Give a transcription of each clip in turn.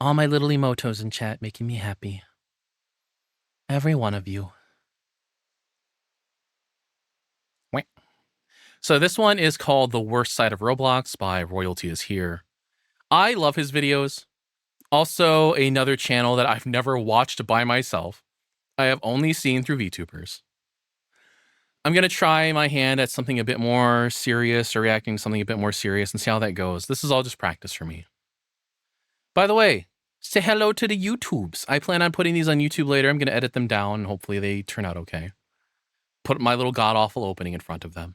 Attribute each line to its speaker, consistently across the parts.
Speaker 1: all my little emotos in chat making me happy. Every one of you. So this one is called The Worst Side of Roblox by Royalty is Here. I love his videos. Also, another channel that I've never watched by myself. I have only seen through VTubers. I'm going to try my hand at something a bit more serious or reacting to something a bit more serious and see how that goes. This is all just practice for me. By the way, say hello to the YouTubes. I plan on putting these on YouTube later. I'm going to edit them down and hopefully they turn out okay. Put my little god-awful opening in front of them.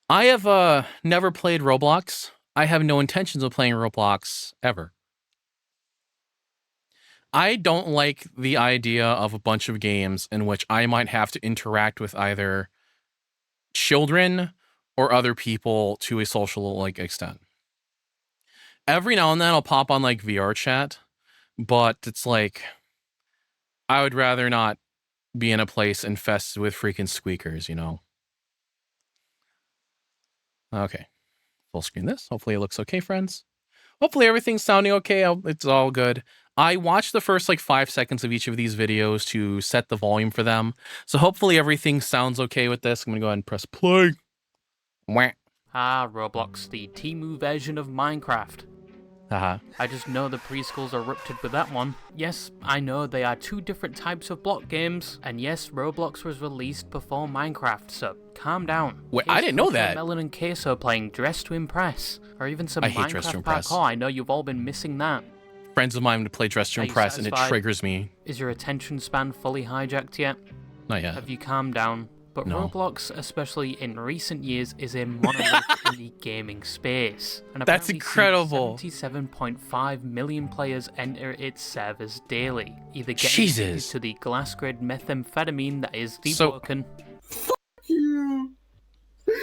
Speaker 1: I have never played Roblox. I have no intentions of playing Roblox ever. I don't like the idea of a bunch of games in which I might have to interact with either children or other people to a social extent. Every now and then I'll pop on VR chat, but it's I would rather not be in a place infested with freaking squeakers, you know? Okay. Full screen this. Hopefully it looks okay, friends. Hopefully everything's sounding okay. It's all good. I watched the first 5 seconds of each of these videos to set the volume for them. So hopefully everything sounds okay with this. I'm going to go ahead and press play. Wah.
Speaker 2: Roblox, the Temu version of Minecraft. I just know the preschools erupted with that one. Yes, I know they are two different types of block games, and yes, Roblox was released before Minecraft, so calm down.
Speaker 1: Wait, I didn't know that.
Speaker 2: Melon and Queso playing Dress to Impress, or even some
Speaker 1: Minecraft
Speaker 2: parkour. I know you've all been missing that.
Speaker 1: Friends of mine to play Dress to Impress, and it triggers me.
Speaker 2: Is your attention span fully hijacked yet?
Speaker 1: Not yet.
Speaker 2: Have you calmed down? But no. Roblox, especially in recent years, is a monolith in the gaming space. And
Speaker 1: that's incredible.
Speaker 2: 77.5 million players enter its servers daily, either getting addicted to the glass-grade methamphetamine that is the token.
Speaker 3: Fuck you!
Speaker 2: Who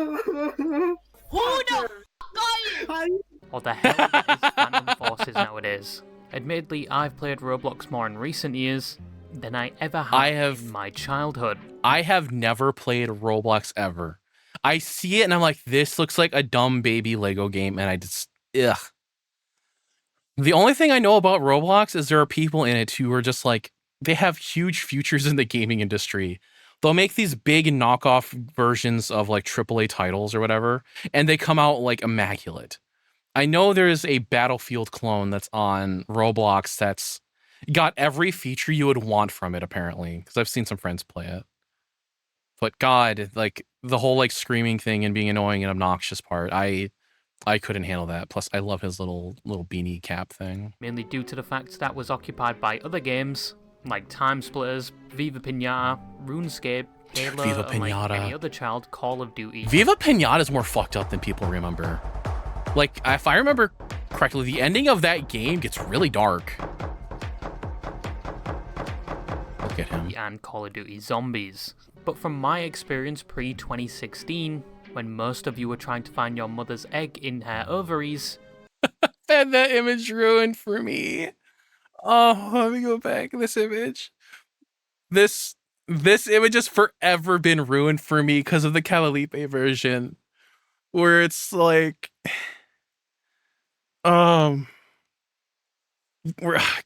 Speaker 2: the fuck are you? Or the hell that is fandom forces nowadays. Admittedly, I've played Roblox more in recent years than I ever have in my childhood.
Speaker 1: I have never played Roblox ever. I see it and I'm like, this looks like a dumb baby Lego game, and I just, ugh. The only thing I know about Roblox is there are people in it who are just they have huge futures in the gaming industry. They'll make these big knockoff versions of AAA titles or whatever, and they come out immaculate. I know there's a Battlefield clone that's on Roblox that's got every feature you would want from it, apparently, because I've seen some friends play it. But God, the whole screaming thing and being annoying and obnoxious part, I couldn't handle that. Plus, I love his little beanie cap thing.
Speaker 2: Mainly due to the fact that was occupied by other games like Time Splitters, Viva Pinata, RuneScape, Halo,
Speaker 1: Viva Pinata.
Speaker 2: And any other child, Call of Duty.
Speaker 1: Viva Pinata is more fucked up than people remember. If I remember correctly, the ending of that game gets really dark. Look at him.
Speaker 2: And Call of Duty Zombies. But from my experience pre-2016, when most of you were trying to find your mother's egg in her ovaries...
Speaker 1: And that image ruined for me. Oh, let me go back. This image. This image has forever been ruined for me because of the Calalipe version. Where it's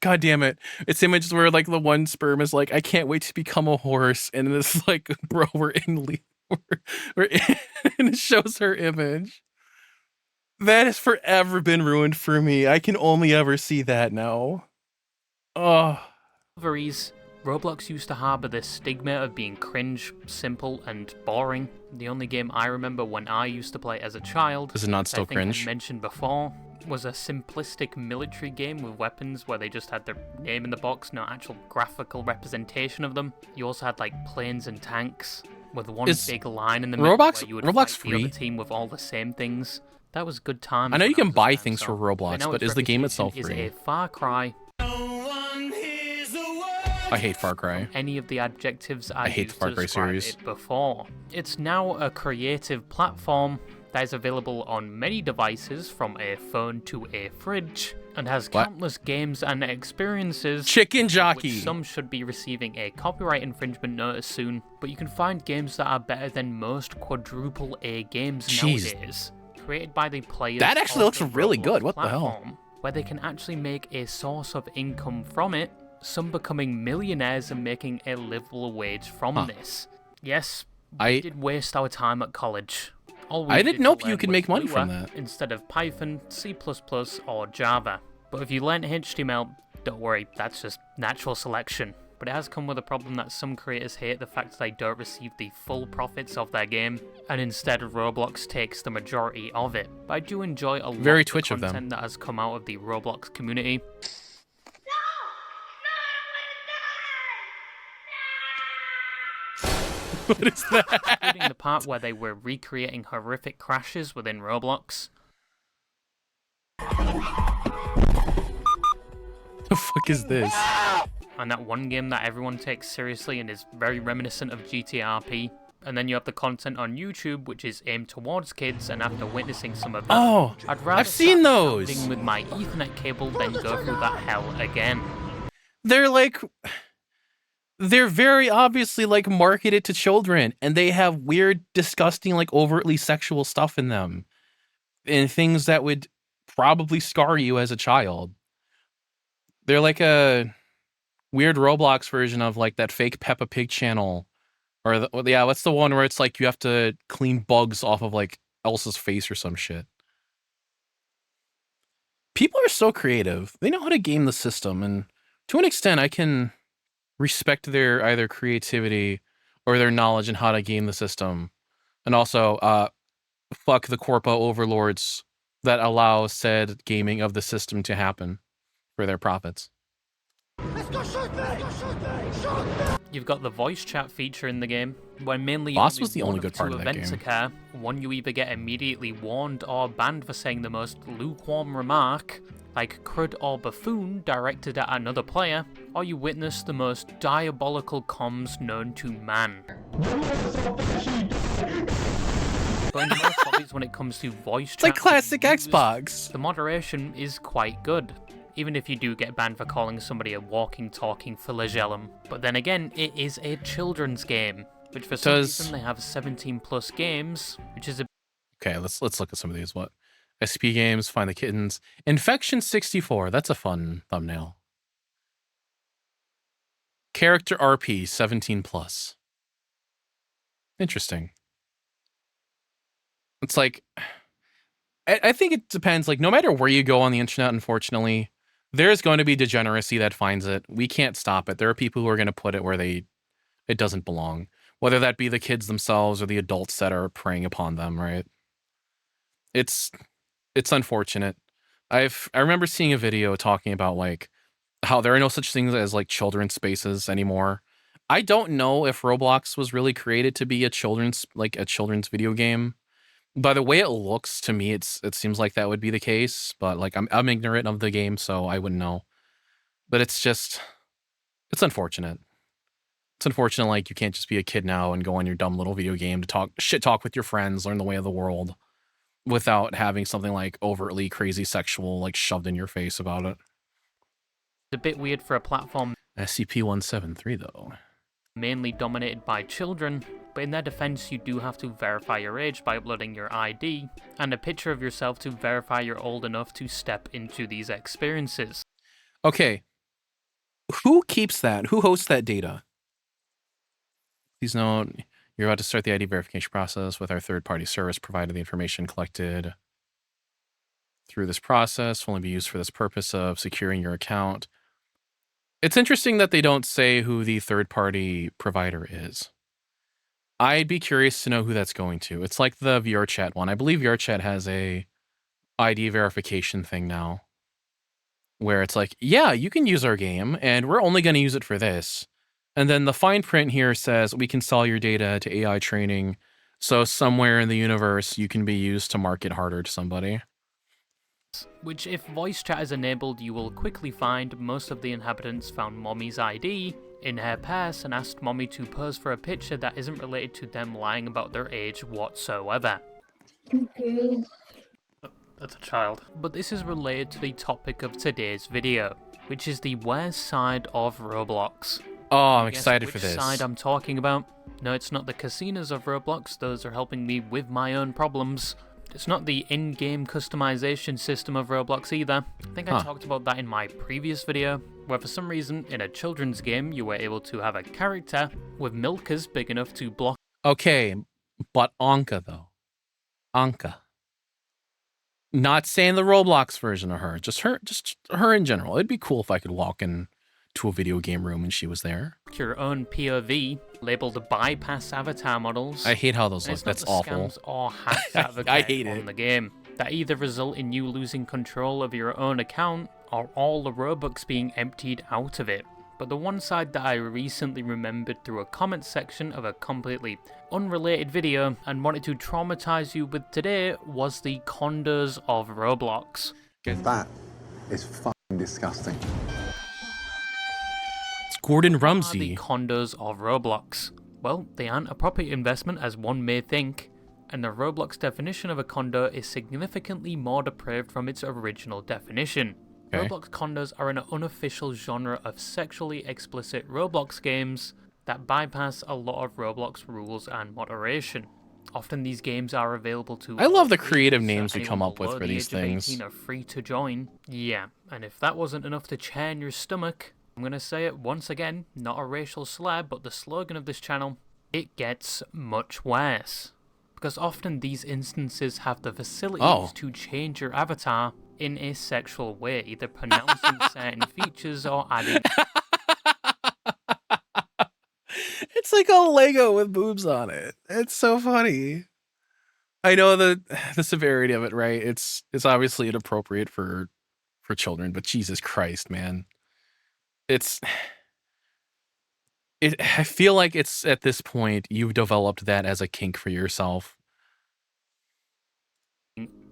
Speaker 1: God damn it. It's images where the one sperm is I can't wait to become a horse, and it's bro, we're in and it shows her image. That has forever been ruined for me. I can only ever see that now. Oh.
Speaker 2: Roblox used to harbor this stigma of being cringe, simple, and boring. The only game I remember when I used to play as a child,
Speaker 1: is it not still cringe?
Speaker 2: I mentioned before, was a simplistic military game with weapons where they just had their name in the box, no actual graphical representation of them. You also had planes and tanks with one big line in the middle where you would fight the other team with all the same things. That was good times.
Speaker 1: I know you can buy things for Roblox, but is the game itself free?
Speaker 2: Is a Far Cry.
Speaker 1: I hate Far Cry.
Speaker 2: Any of the adjectives I
Speaker 1: hate the Far Cry series
Speaker 2: it before. It's now a creative platform that is available on many devices, from a phone to a fridge, and has countless games and experiences.
Speaker 1: Chicken Jockey!
Speaker 2: Which some should be receiving a copyright infringement notice soon, but you can find games that are better than most quadruple A games nowadays. created by the players.
Speaker 1: That actually
Speaker 2: of
Speaker 1: looks
Speaker 2: the
Speaker 1: really
Speaker 2: Roblox
Speaker 1: good. What the hell?
Speaker 2: platform, where they can actually make a source of income from it, some becoming millionaires and making a livable wage from this. Yes, we did waste our time at college.
Speaker 1: I didn't know you could make money from that.
Speaker 2: Instead of Python, C++, or Java. But if you learned HTML, don't worry, that's just natural selection. But it has come with a problem that some creators hate the fact that they don't receive the full profits of their game, and instead Roblox takes the majority of it. But I do enjoy a lot of the content that has come out of the Roblox community.
Speaker 1: What is that?
Speaker 2: Including the part where they were recreating horrific crashes within Roblox.
Speaker 1: The fuck is this?
Speaker 2: And that one game that everyone takes seriously and is very reminiscent of GTRP. And then you have the content on YouTube, which is aimed towards kids, and after witnessing some of that, I'd rather
Speaker 1: I've seen those
Speaker 2: with my Ethernet cable than go through that hell again.
Speaker 1: They're very obviously like marketed to children, and they have weird, disgusting, like overtly sexual stuff in them, and things that would probably scar you as a child. They're like a weird Roblox version of like that fake Peppa Pig channel, or what's the one where it's like you have to clean bugs off of like Elsa's face or some shit. People are so creative. They know how to game the system, and to an extent, I can respect their either creativity or their knowledge in how to game the system. And also, fuck the corpo overlords that allow said gaming of the system to happen for their profits.
Speaker 2: You've got the voice chat feature in the game, where mainly
Speaker 1: Boss was the only good part of that
Speaker 2: events
Speaker 1: game.
Speaker 2: occur. One, you either get immediately warned or banned for saying the most lukewarm remark, like crud or buffoon directed at another player, or you witness the most diabolical comms known to man. But in most hobbies, when it comes to voice chat,
Speaker 1: It's like classic Xbox.
Speaker 2: The moderation is quite good, even if you do get banned for calling somebody a walking, talking flagellum. But then again, it is a children's game, which for some reason they have 17+ games, which is a...
Speaker 1: Okay, let's look at some of these. What? SP games, Find the Kittens. Infection 64, that's a fun thumbnail. Character RP, 17+. Interesting. It's like, I think it depends. Like, no matter where you go on the internet, unfortunately, there's going to be degeneracy that finds it. We can't stop it. There are people who are going to put it where it doesn't belong. Whether that be the kids themselves or the adults that are preying upon them, right? It's unfortunate. I remember seeing a video talking about like how there are no such things as like children's spaces anymore. I don't know if Roblox was really created to be a children's video game. By the way it looks to me, it seems like that would be the case, but like I'm ignorant of the game, so I wouldn't know. But it's unfortunate. It's unfortunate like you can't just be a kid now and go on your dumb little video game to talk with your friends, learn the way of the world, without having something like overtly crazy sexual like shoved in your face about it.
Speaker 2: It's a bit weird for a platform
Speaker 1: SCP-173 though.
Speaker 2: Mainly dominated by children, but in their defense you do have to verify your age by uploading your ID and a picture of yourself to verify you're old enough to step into these experiences.
Speaker 1: Okay. Who keeps that? Who hosts that data? Please note, you're about to start the ID verification process with our third-party service provider. The information collected through this process will only be used for this purpose of securing your account. It's interesting that they don't say who the third-party provider is. I'd be curious to know who that's going to. It's like the VRChat one. I believe VRChat has a ID verification thing now, where it's like, yeah, you can use our game, and we're only going to use it for this. And then the fine print here says we can sell your data to AI training, so somewhere in the universe you can be used to market harder to somebody.
Speaker 2: Which, if voice chat is enabled, you will quickly find most of the inhabitants found Mommy's ID in her purse and asked Mommy to pose for a picture that isn't related to them lying about their age whatsoever.
Speaker 3: Okay.
Speaker 2: That's a child. But this is related to the topic of today's video, which is the worst side of Roblox.
Speaker 1: Oh, I'm excited for this.
Speaker 2: Which side I'm talking about? No, it's not the casinos of Roblox. Those are helping me with my own problems. It's not the in-game customization system of Roblox either. I think I talked about that in my previous video, where for some reason in a children's game you were able to have a character with milkers big enough to block.
Speaker 1: Okay, but Anka though. Anka. Not saying the Roblox version of her, just her in general. It'd be cool if I could walk in to a video game room and she was there.
Speaker 2: Your own POV, labeled bypass avatar models.
Speaker 1: I hate how those look. That's awful.
Speaker 2: Scams or hacks
Speaker 1: I hate
Speaker 2: on
Speaker 1: it.
Speaker 2: the game that either result in you losing control of your own account or all the Robux being emptied out of it. But the one side that I recently remembered through a comment section of a completely unrelated video and wanted to traumatize you with today was the Condos of Roblox.
Speaker 3: That is fucking disgusting.
Speaker 1: It's Gordon
Speaker 2: What
Speaker 1: Ramsay.
Speaker 2: are the Condos of Roblox? Well, they aren't a proper investment as one may think, and the Roblox definition of a condo is significantly more depraved from its original definition.
Speaker 1: Okay.
Speaker 2: Roblox condos are an unofficial genre of sexually explicit Roblox games that bypass a lot of Roblox rules and moderation. Often these games are available to...
Speaker 1: I love the
Speaker 2: all
Speaker 1: creative
Speaker 2: ages,
Speaker 1: names
Speaker 2: so
Speaker 1: we come
Speaker 2: anyone
Speaker 1: up with
Speaker 2: below
Speaker 1: for
Speaker 2: the
Speaker 1: these
Speaker 2: age of
Speaker 1: things.
Speaker 2: 18 are free to join. Yeah, and if that wasn't enough to churn your stomach, I'm gonna say it once again, not a racial slur, but the slogan of this channel, it gets much worse. Because often these instances have the facilities to change your avatar in a sexual way, either pronouncing certain features or adding...
Speaker 1: It's like a Lego with boobs on it. It's so funny. I know the severity of it, right? It's obviously inappropriate for children, but Jesus Christ, man. I feel like it's at this point you've developed that as a kink for yourself.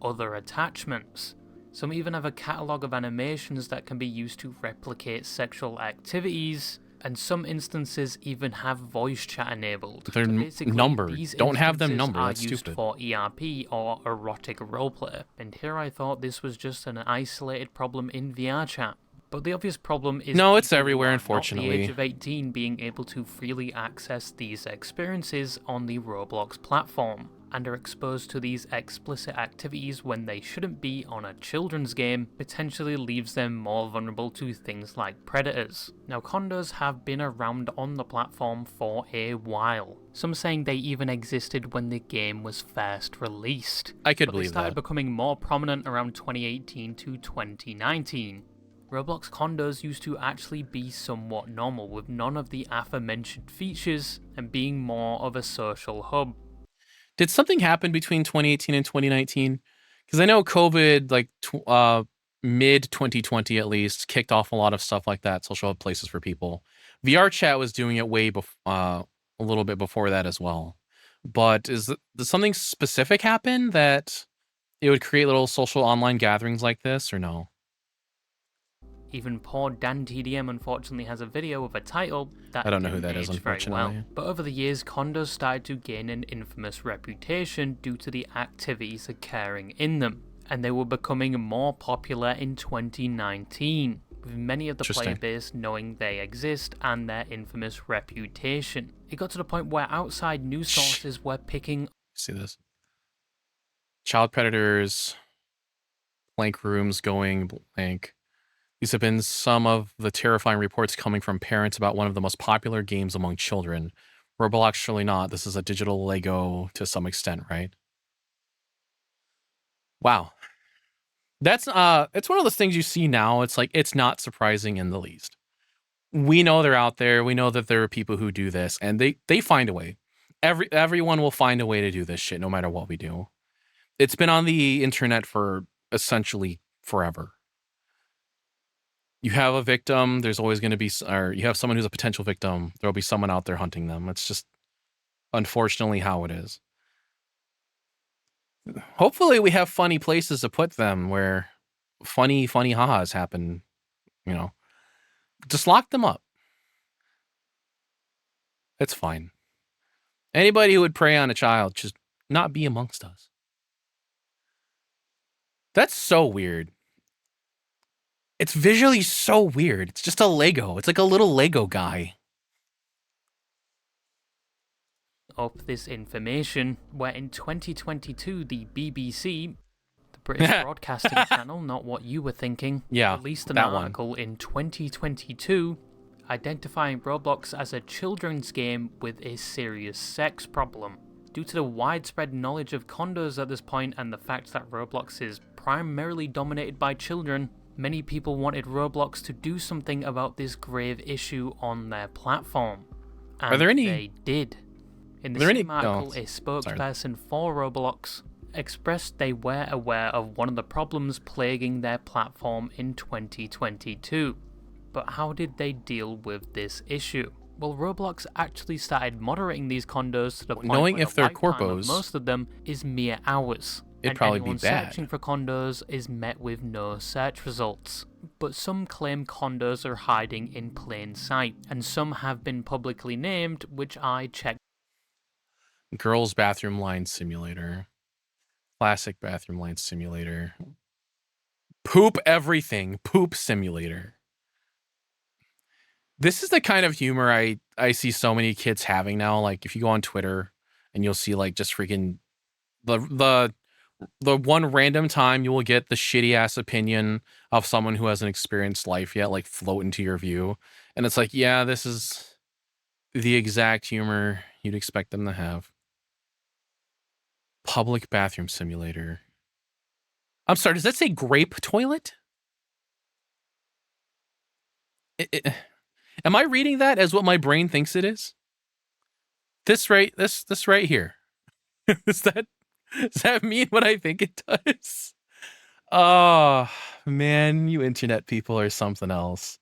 Speaker 2: other attachments. Some even have a catalogue of animations that can be used to replicate sexual activities, and some instances even have voice chat enabled.
Speaker 1: They're numbered.
Speaker 2: These
Speaker 1: Don't have them
Speaker 2: instances
Speaker 1: numbered.
Speaker 2: are
Speaker 1: That's
Speaker 2: used
Speaker 1: stupid.
Speaker 2: for ERP or erotic roleplay, and here I thought this was just an isolated problem in VR chat. But the obvious problem is
Speaker 1: No, it's
Speaker 2: people who
Speaker 1: everywhere,
Speaker 2: are not
Speaker 1: unfortunately.
Speaker 2: the age of 18 being able to freely access these experiences on the Roblox platform, and are exposed to these explicit activities when they shouldn't be on a children's game, potentially leaves them more vulnerable to things like predators. Now, condos have been around on the platform for a while, some saying they even existed when the game was first released.
Speaker 1: I could
Speaker 2: But they
Speaker 1: believe
Speaker 2: started
Speaker 1: that.
Speaker 2: becoming more prominent around 2018 to 2019. Roblox condos used to actually be somewhat normal, with none of the aforementioned features and being more of a social hub.
Speaker 1: Did something happen between 2018 and 2019? Because I know COVID, like mid 2020 at least, kicked off a lot of stuff like that, social hub places for people. VR chat was doing it way a little bit before that as well. But does something specific happen that it would create little social online gatherings like this, or no?
Speaker 2: Even poor Dan TDM unfortunately has a video with a title that
Speaker 1: I don't know who
Speaker 2: didn't
Speaker 1: that is,
Speaker 2: age very well.
Speaker 1: unfortunately.
Speaker 2: But over the years, condos started to gain an infamous reputation due to the activities occurring in them, and they were becoming more popular in 2019, with many of the player
Speaker 1: Interesting.
Speaker 2: base knowing they exist and their infamous reputation. It got to the point where outside news sources were picking
Speaker 1: See this? Child predators, blank rooms going blank. These have been some of the terrifying reports coming from parents about one of the most popular games among children. Roblox, surely not. This is a digital Lego to some extent, right? Wow. That's it's one of those things you see now. It's like it's not surprising in the least. We know they're out there. We know that there are people who do this, and they find a way. Everyone will find a way to do this shit, no matter what we do. It's been on the internet for essentially forever. You have a victim, there's always going to be, or you have someone who's a potential victim, there'll be someone out there hunting them. It's just unfortunately how it is. Hopefully we have funny places to put them where funny ha-has happen, you know. Just lock them up. It's fine. Anybody who would prey on a child, just not be amongst us. That's so weird. It's visually so weird. It's just a Lego. It's like a little Lego guy.
Speaker 2: up this information, where in 2022 the BBC, the British Broadcasting Channel, not what you were thinking, released an article in 2022 identifying Roblox as a children's game with a serious sex problem. Due to the widespread knowledge of condos at this point and the fact that Roblox is primarily dominated by children, many people wanted Roblox to do something about this grave issue on their platform. And they did. In the same article, a spokesperson for Roblox expressed they were aware of one of the problems plaguing their platform in 2022. But how did they deal with this issue? Well, Roblox actually started moderating these condos to the point
Speaker 1: knowing
Speaker 2: where
Speaker 1: if they're
Speaker 2: lifetime
Speaker 1: corpos,
Speaker 2: of most of them is mere hours.
Speaker 1: It'd probably be
Speaker 2: anyone
Speaker 1: bad.
Speaker 2: Searching for condos is met with no search results. But some claim condos are hiding in plain sight, and some have been publicly named, which I checked.
Speaker 1: Girls' bathroom line simulator. Classic bathroom line simulator. Poop everything. Poop simulator. This is the kind of humor I see so many kids having now. Like, if you go on Twitter and you'll see, like, just freaking the one random time you will get the shitty ass opinion of someone who hasn't experienced life yet, like, float into your view. And it's like, yeah, this is the exact humor you'd expect them to have. Public bathroom simulator. I'm sorry, does that say grape toilet? Am I reading that as what my brain thinks it is? This right here. Does that mean what I think it does? Oh, man, you internet people are something else.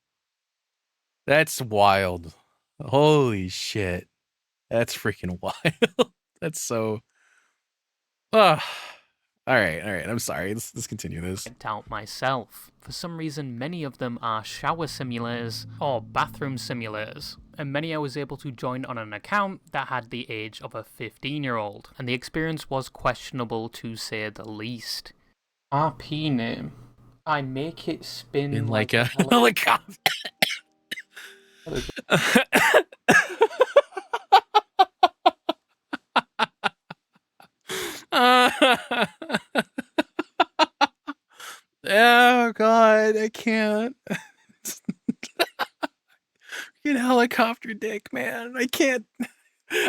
Speaker 1: That's wild. Holy shit. That's freaking wild. That's so... All right. I'm sorry. Let's continue this.
Speaker 2: Out myself. For some reason, many of them are shower simulators or bathroom simulators, and many I was able to join on an account that had the age of a 15-year-old, and the experience was questionable to say the least. RP name. I make it spin
Speaker 1: in like a helicopter. Oh god, I can't. Fucking helicopter dick, man. I can't.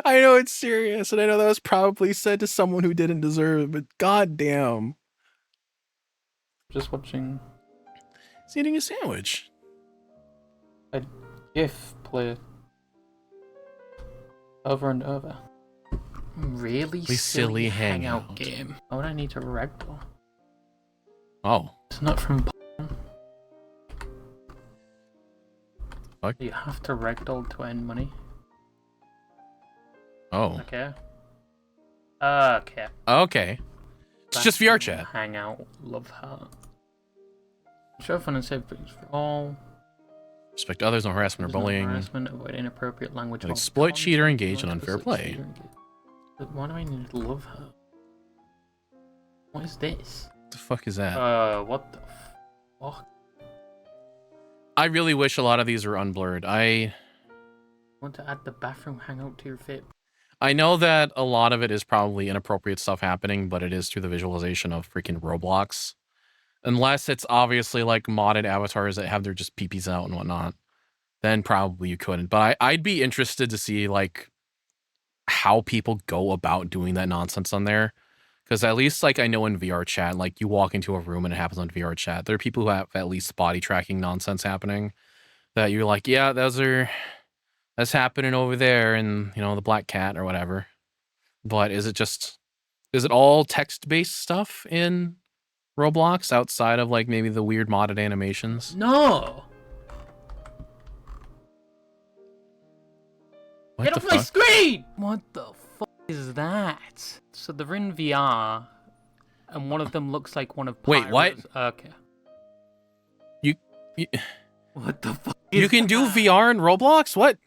Speaker 1: I know it's serious, and I know that was probably said to someone who didn't deserve it, but goddamn.
Speaker 2: Just watching.
Speaker 1: He's eating a sandwich.
Speaker 2: A GIF play over and over. Really silly hangout game. Why would I need to ragdoll?
Speaker 1: Oh.
Speaker 2: It's not from
Speaker 1: Fuck?
Speaker 2: You have to ragdoll to earn money.
Speaker 1: Oh.
Speaker 2: Okay.
Speaker 1: It's just VR chat.
Speaker 2: Hangout. Love heart. Show fun and safe things for all.
Speaker 1: Respect others, no harassment or bullying.
Speaker 2: Harassment, avoid inappropriate language.
Speaker 1: Exploit, cheat, or engage in unfair play.
Speaker 2: Why do I need to love her? What is this?
Speaker 1: What the fuck is that?
Speaker 2: What the fuck?
Speaker 1: I really wish a lot of these were unblurred. I
Speaker 2: Want to add the bathroom hangout to your fit?
Speaker 1: I know that a lot of it is probably inappropriate stuff happening, but it is through the visualization of freaking Roblox. Unless it's obviously like modded avatars that have their just peepees out and whatnot, then probably you couldn't. But I'd be interested to see like how people go about doing that nonsense on there. Because at least like I know in VR chat, like you walk into a room and it happens on VR chat. There are people who have at least body tracking nonsense happening that you're like, yeah, that's happening over there in, you know, the Black Cat or whatever. But is it all text-based stuff in Roblox outside of like maybe the weird modded animations?
Speaker 2: No!
Speaker 1: What
Speaker 2: Get
Speaker 1: the
Speaker 2: off my
Speaker 1: fuck?
Speaker 2: screen! What the fuck is that? So they're in VR, and one of them looks like one of
Speaker 1: Wait, what?
Speaker 2: Okay.
Speaker 1: You
Speaker 2: What the fuck
Speaker 1: you can do VR in Roblox? What?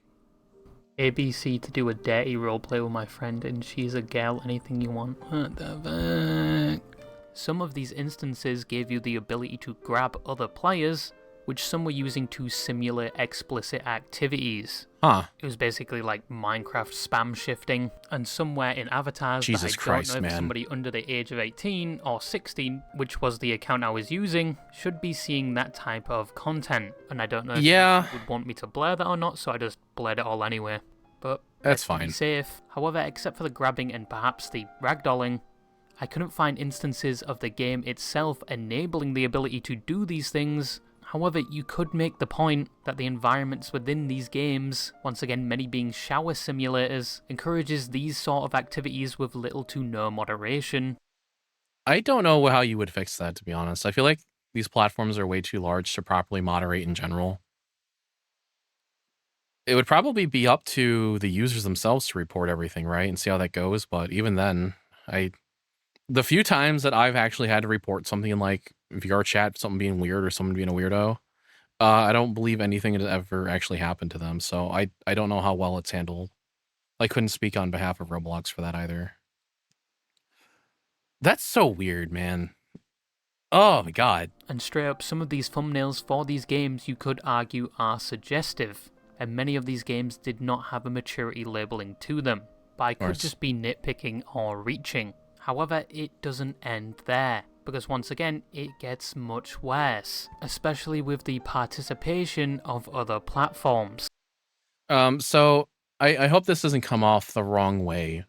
Speaker 2: ABC to do a dirty roleplay with my friend, and she's a gal, anything you want. What the fuck? Some of these instances gave you the ability to grab other players, which some were using to simulate explicit activities.
Speaker 1: Huh.
Speaker 2: It was basically like Minecraft spam shifting, and somewhere in avatars
Speaker 1: Jesus
Speaker 2: that I
Speaker 1: Christ,
Speaker 2: don't know if
Speaker 1: man.
Speaker 2: somebody under the age of 18 or 16, which was the account I was using, should be seeing that type of content. And I don't know if
Speaker 1: Yeah.
Speaker 2: you would want me to blur that or not, so I just blurred it all anyway. But
Speaker 1: That's
Speaker 2: best to be
Speaker 1: fine.
Speaker 2: safe. However, except for the grabbing and perhaps the ragdolling, I couldn't find instances of the game itself enabling the ability to do these things. However, you could make the point that the environments within these games, once again many being shower simulators, encourages these sort of activities with little to no moderation.
Speaker 1: I don't know how you would fix that, to be honest. I feel like these platforms are way too large to properly moderate in general. It would probably be up to the users themselves to report everything, right? And see how that goes. But even then, the few times that I've actually had to report something in like VR chat, something being weird or someone being a weirdo, I don't believe anything has ever actually happened to them. So I don't know how well it's handled. I couldn't speak on behalf of Roblox for that either. That's so weird, man. Oh my god.
Speaker 2: And straight up, some of these thumbnails for these games you could argue are suggestive, and many of these games did not have a maturity labeling to them, but I could just be nitpicking or reaching. However, it doesn't end there, because once again, it gets much worse, especially with the participation of other platforms.
Speaker 1: So I hope this doesn't come off the wrong way.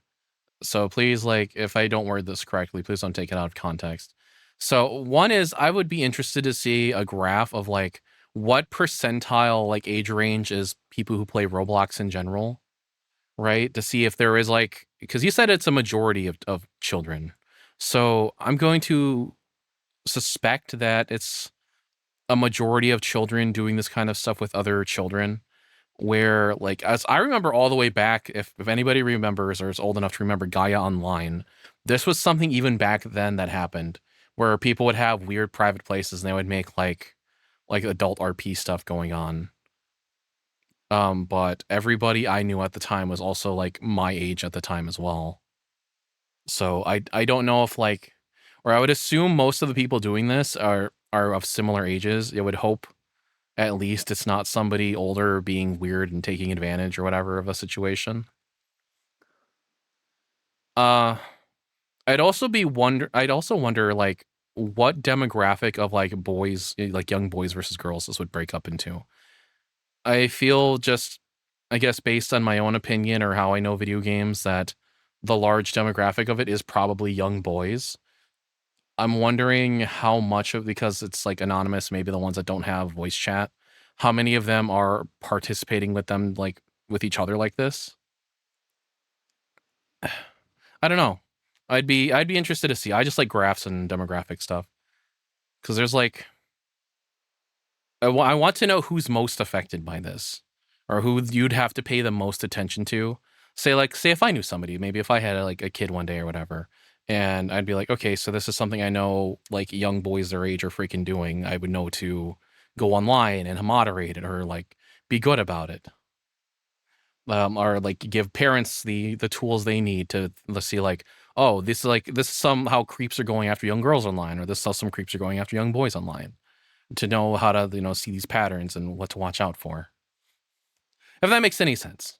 Speaker 1: So please, like, if I don't word this correctly, please don't take it out of context. So one is I would be interested to see a graph of like what percentile like age range is people who play Roblox in general, right? To see if there is like, because you said it's a majority of children. So I'm going to suspect that it's a majority of children doing this kind of stuff with other children. Where, like, as I remember all the way back, if anybody remembers or is old enough to remember Gaia Online, this was something even back then that happened, where people would have weird private places and they would make like adult RP stuff going on. But everybody I knew at the time was also like my age at the time as well. So I don't know if like, or I would assume most of the people doing this are of similar ages. I would hope at least it's not somebody older being weird and taking advantage or whatever of a situation. I'd also wonder like what demographic of like boys, like young boys versus girls, this would break up into. I feel just, I guess based on my own opinion or how I know video games, that the large demographic of it is probably young boys. I'm wondering how much of, because it's like anonymous, maybe the ones that don't have voice chat, how many of them are participating with them, like with each other like this. I don't know. I'd be interested to see. I just like graphs and demographic stuff because there's like, I want to know who's most affected by this, or who you'd have to pay the most attention to. Say if I knew somebody, maybe if I had like a kid one day or whatever, and I'd be like, okay, so this is something I know like young boys their age are freaking doing. I would know to go online and moderate it or like be good about it. Or like give parents the tools they need to, let's see, like, oh, this somehow creeps are going after young girls online, or this some creeps are going after young boys online, to know how to see these patterns and what to watch out for. If that makes any sense.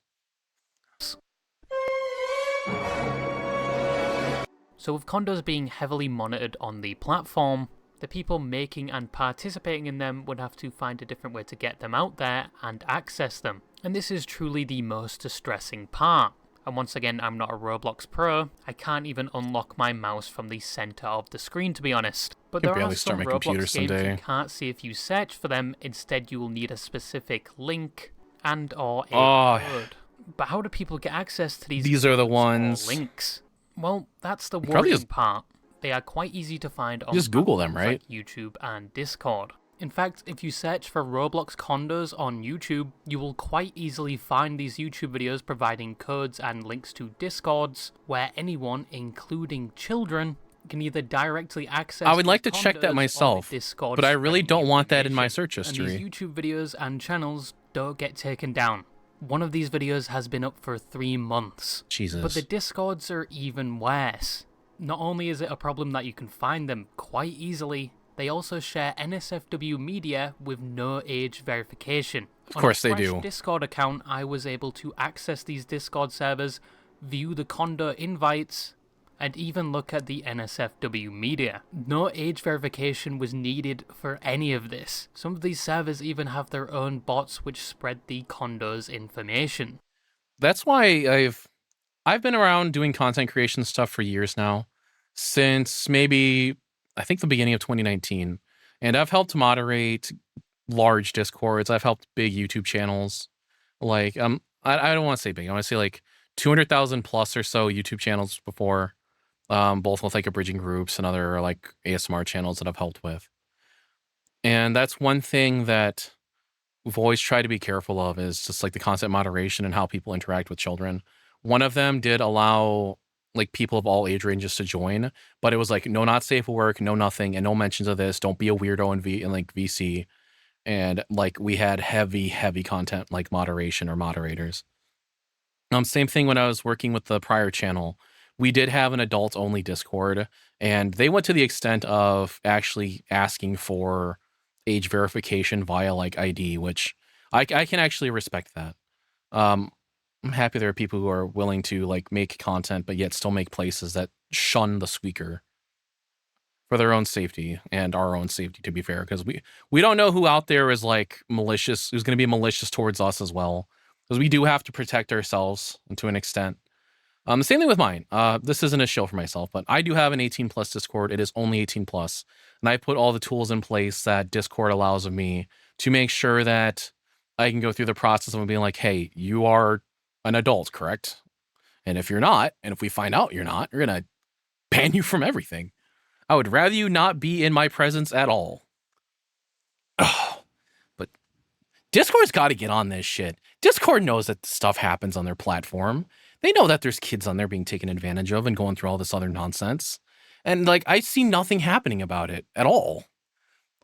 Speaker 2: So with condos being heavily monitored on the platform, the people making and participating in them would have to find a different way to get them out there and access them. And this is truly the most distressing part. And once again, I'm not a Roblox pro, I can't even unlock my mouse from the center of the screen, to be honest. But there are some Roblox games you can't see if you search for them, instead you will need a specific link and or a code. But how do people get access to these?
Speaker 1: These are the ones.
Speaker 2: Links. Well, that's the worrying part. They are quite easy to find on
Speaker 1: just Google them, right?
Speaker 2: Like YouTube and Discord. In fact, if you search for Roblox condos on YouTube, you will quite easily find these YouTube videos providing codes and links to Discords, where anyone, including children, can either directly access.
Speaker 1: I would like to check that myself, but I really don't want that in my search history.
Speaker 2: And these YouTube videos and channels don't get taken down. One of these videos has been up for 3 months.
Speaker 1: Jesus.
Speaker 2: But the Discords are even worse. Not only is it a problem that you can find them quite easily, They also share NSFW media with no age verification.
Speaker 1: Of course they do.
Speaker 2: On a fresh Discord account, I was able to access these Discord servers, view the Condo invites, and even look at the NSFW media. No age verification was needed for any of this. Some of these servers even have their own bots which spread the Condos information.
Speaker 1: That's why I've been around doing content creation stuff for years now, since maybe I think the beginning of 2019, and I've helped moderate large Discords. I've helped big YouTube channels, like I don't want to say big. I want to say like 200,000 plus or so YouTube channels before, both with like abridging groups and other like ASMR channels that I've helped with. And that's one thing that we've always tried to be careful of, is just like the content moderation and how people interact with children. One of them did allow like people of all age ranges to join, but it was like, no, not safe for work, no nothing, and no mentions of this. Don't be a weirdo in like VC. And like we had heavy content like moderation or moderators. Same thing when I was working with the prior channel. We did have an adult only Discord, and they went to the extent of actually asking for age verification via like ID, which I can actually respect that. I'm happy there are people who are willing to like make content, but yet still make places that shun the squeaker for their own safety and our own safety, to be fair, because we don't know who out there is like malicious, who's going to be malicious towards us as well, because we do have to protect ourselves to an extent. The same thing with mine. This isn't a show for myself, but I do have an 18 plus Discord. It is only 18 plus, and I put all the tools in place that Discord allows of me to make sure that I can go through the process of being like, hey, you are an adult, correct? And if you're not, and if we find out you're not, we're gonna ban you from everything. I would rather you not be in my presence at all. But Discord's got to get on this shit. Discord knows that stuff happens on their platform. They know that there's kids on there being taken advantage of and going through all this other nonsense. And like, I see nothing happening about it at all.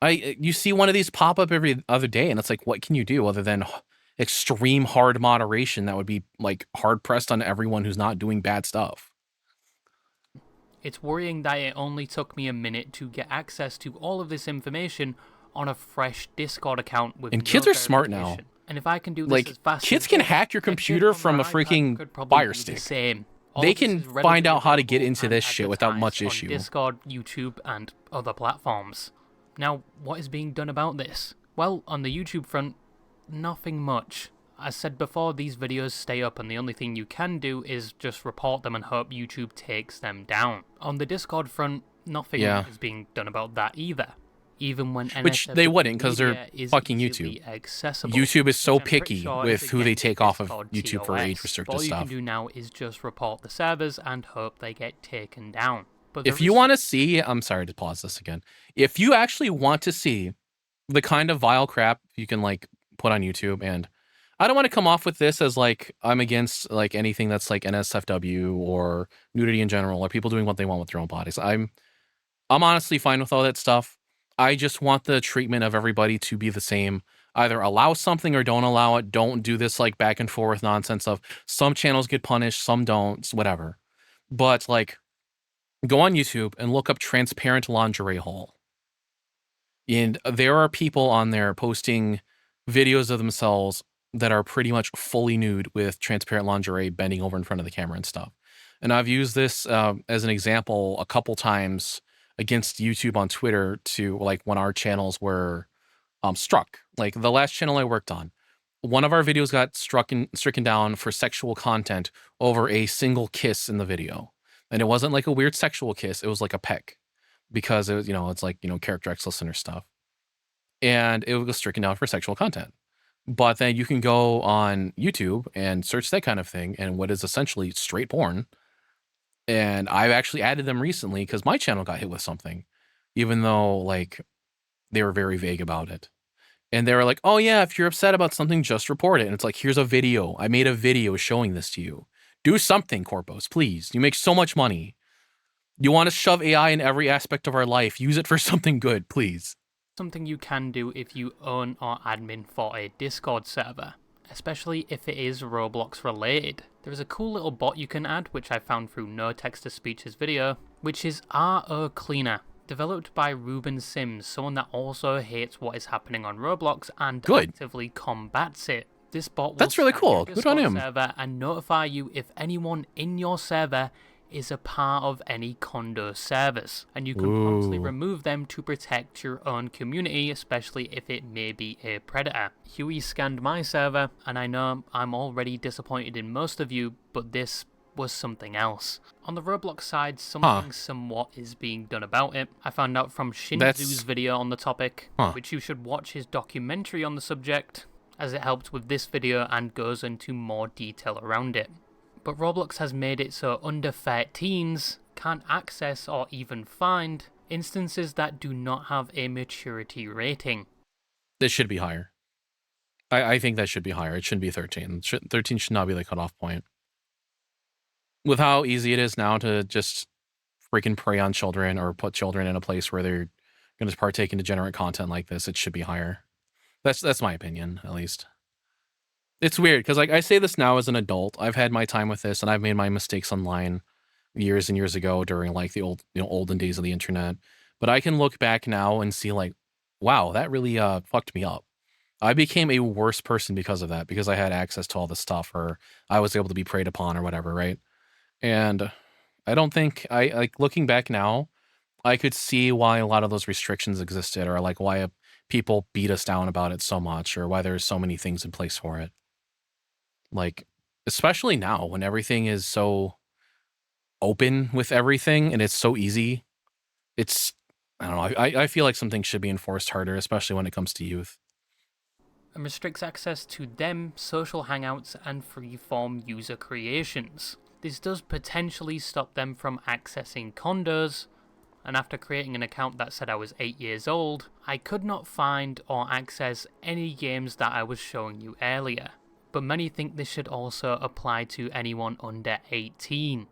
Speaker 1: You see one of these pop up every other day, and it's like, what can you do other than extreme hard moderation that would be like hard pressed on everyone who's not doing bad stuff?
Speaker 2: It's worrying that it only took me a minute to get access to all of this information on a fresh Discord account with
Speaker 1: And
Speaker 2: no
Speaker 1: kids are smart now.
Speaker 2: verification. And if I can do this
Speaker 1: Like,
Speaker 2: as fast
Speaker 1: kids
Speaker 2: as
Speaker 1: can
Speaker 2: this,
Speaker 1: hack your
Speaker 2: a kid
Speaker 1: computer from a
Speaker 2: my iPad
Speaker 1: freaking
Speaker 2: could probably
Speaker 1: Fire
Speaker 2: do the
Speaker 1: Stick.
Speaker 2: same. All
Speaker 1: They
Speaker 2: of this
Speaker 1: can
Speaker 2: is
Speaker 1: find
Speaker 2: readily
Speaker 1: out how to get
Speaker 2: available
Speaker 1: into
Speaker 2: and
Speaker 1: this shit without much
Speaker 2: advertised
Speaker 1: issue.
Speaker 2: on Discord, YouTube, and other platforms. Now, what is being done about this? Well, on the YouTube front, nothing much. As said before, these videos stay up, and the only thing you can do is just report them and hope YouTube takes them down. On the Discord front, nothing is being done about that either. Even when
Speaker 1: Which they wouldn't, because they're fucking YouTube.
Speaker 2: Accessible,
Speaker 1: YouTube is so
Speaker 2: which I'm pretty
Speaker 1: picky
Speaker 2: sure
Speaker 1: with
Speaker 2: is
Speaker 1: who they
Speaker 2: against
Speaker 1: take off of
Speaker 2: Discord
Speaker 1: YouTube for
Speaker 2: TOS.
Speaker 1: age-restricted
Speaker 2: All you
Speaker 1: stuff.
Speaker 2: can do now is just report the servers and hope they get taken down. But
Speaker 1: If you want to see, I'm sorry to pause this again. If you actually want to see the kind of vile crap you can like put on YouTube, and I don't want to come off with this as like I'm against like anything that's like NSFW or nudity in general or people doing what they want with their own bodies. I'm honestly fine with all that stuff. I just want the treatment of everybody to be the same. Either allow something or don't allow it. Don't do this like back and forth nonsense of some channels get punished, some don't, whatever. But like, go on YouTube and look up transparent lingerie haul. And there are people on there posting videos of themselves that are pretty much fully nude with transparent lingerie bending over in front of the camera and stuff. And I've used this as an example a couple times against YouTube on Twitter to like when our channels were struck. Like the last channel I worked on, one of our videos got stricken down for sexual content over a single kiss in the video. And it wasn't like a weird sexual kiss. It was like a peck, because it was, it's like, character X listener stuff. And it was stricken down for sexual content. But then you can go on YouTube and search that kind of thing and what is essentially straight porn. And I've actually added them recently because my channel got hit with something, even though like they were very vague about it. And they were like, oh yeah, if you're upset about something, just report it. And it's like, here's a video. I made a video showing this to you. Do something, Corpos, please. You make so much money. You want to shove AI in every aspect of our life. Use it for something good, please.
Speaker 2: Something you can do if you own or admin for a Discord server, especially if it is Roblox related. There is a cool little bot you can add, which I found through No Text to Speech's video, which is RO Cleaner. Developed by Ruben Sims, someone that also hates what is happening on Roblox and
Speaker 1: Good.
Speaker 2: actively combats it. This bot will
Speaker 1: That's really
Speaker 2: scan
Speaker 1: cool.
Speaker 2: your
Speaker 1: Good on
Speaker 2: Discord
Speaker 1: him.
Speaker 2: server and notify you if anyone in your server is a part of any Condos servers, and you can promptly remove them to protect your own community, especially if it may be a predator. Huey scanned my server, and I know I'm already disappointed in most of you, but this was something else. On the Roblox side, something somewhat is being done about it. I found out from Shinzu's video on the topic, which you should watch his documentary on the subject, as it helped with this video and goes into more detail around it. But Roblox has made it so under 13s can't access or even find instances that do not have a maturity rating.
Speaker 1: This should be higher. I think that should be higher. It shouldn't be 13. 13 should not be the cutoff point. With how easy it is now to just freaking prey on children or put children in a place where they're going to partake in degenerate content like this, it should be higher. That's my opinion, at least. It's weird because, like, I say this now as an adult. I've had my time with this, and I've made my mistakes online years and years ago during like the olden days of the internet. But I can look back now and see like, wow, that really fucked me up. I became a worse person because of that, because I had access to all this stuff, or I was able to be preyed upon or whatever, right? And I don't think like looking back now, I could see why a lot of those restrictions existed, or like why people beat us down about it so much, or why there's so many things in place for it. Like, especially now when everything is so open with everything and it's so easy. It's, I don't know, I feel like something should be enforced harder, especially when it comes to youth.
Speaker 2: And restricts access to them, social hangouts, and free-form user creations. This does potentially stop them from accessing Condos, and after creating an account that said I was 8 years old, I could not find or access any games that I was showing you earlier. But many think this should also apply to anyone under 18.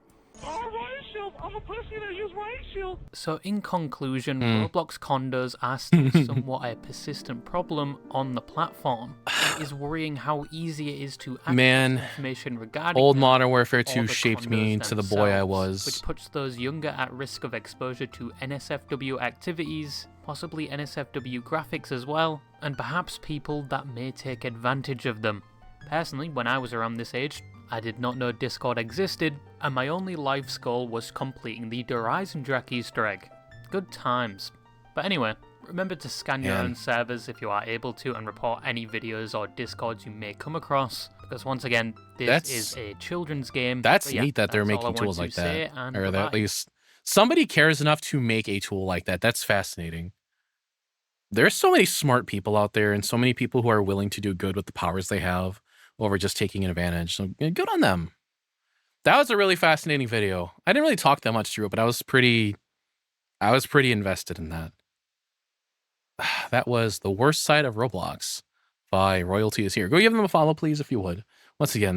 Speaker 2: I'm a pussy that use riot shield. So in conclusion, Roblox Condos are still somewhat a persistent problem on the platform. It is worrying how easy it is to access information regarding
Speaker 1: old
Speaker 2: them,
Speaker 1: Modern Warfare 2
Speaker 2: or the
Speaker 1: shaped me
Speaker 2: Condos
Speaker 1: to the boy I
Speaker 2: themselves,
Speaker 1: was.
Speaker 2: which puts those younger at risk of exposure to NSFW activities, possibly NSFW graphics as well, and perhaps people that may take advantage of them. Personally, when I was around this age, I did not know Discord existed, and my only life's goal was completing the Horizon Drac Easter egg. Good times. But anyway, remember to scan your own servers if you are able to, and report any videos or Discords you may come across, because once again, this is a children's game.
Speaker 1: That's neat that they're making tools like that, or that at least somebody cares enough to make a tool like that. That's fascinating. There's so many smart people out there, and so many people who are willing to do good with the powers they have over just taking advantage. So good on them. That was a really fascinating video. I didn't really talk that much through it, but I was pretty invested in that. That was The Worst Side of Roblox by Royalty is Here. Go give them a follow, please, if you would. Once again,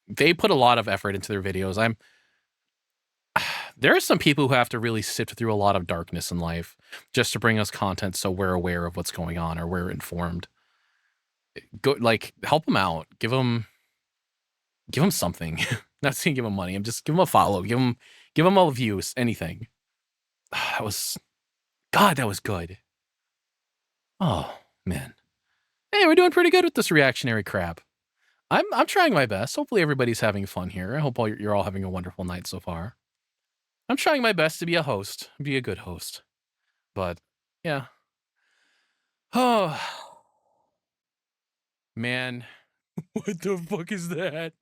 Speaker 1: they put a lot of effort into their videos. There are some people who have to really sift through a lot of darkness in life just to bring us content so we're aware of what's going on, or we're informed. Go, like, help them out. Give them something. Not saying give them money. I'm just give them a follow. Give them all views. Anything. That was good. Oh man. Hey, we're doing pretty good with this reactionary crap. I'm trying my best. Hopefully everybody's having fun here. I hope you're all having a wonderful night so far. I'm trying my best to be a host, be a good host. But yeah. Oh man. What the fuck is that?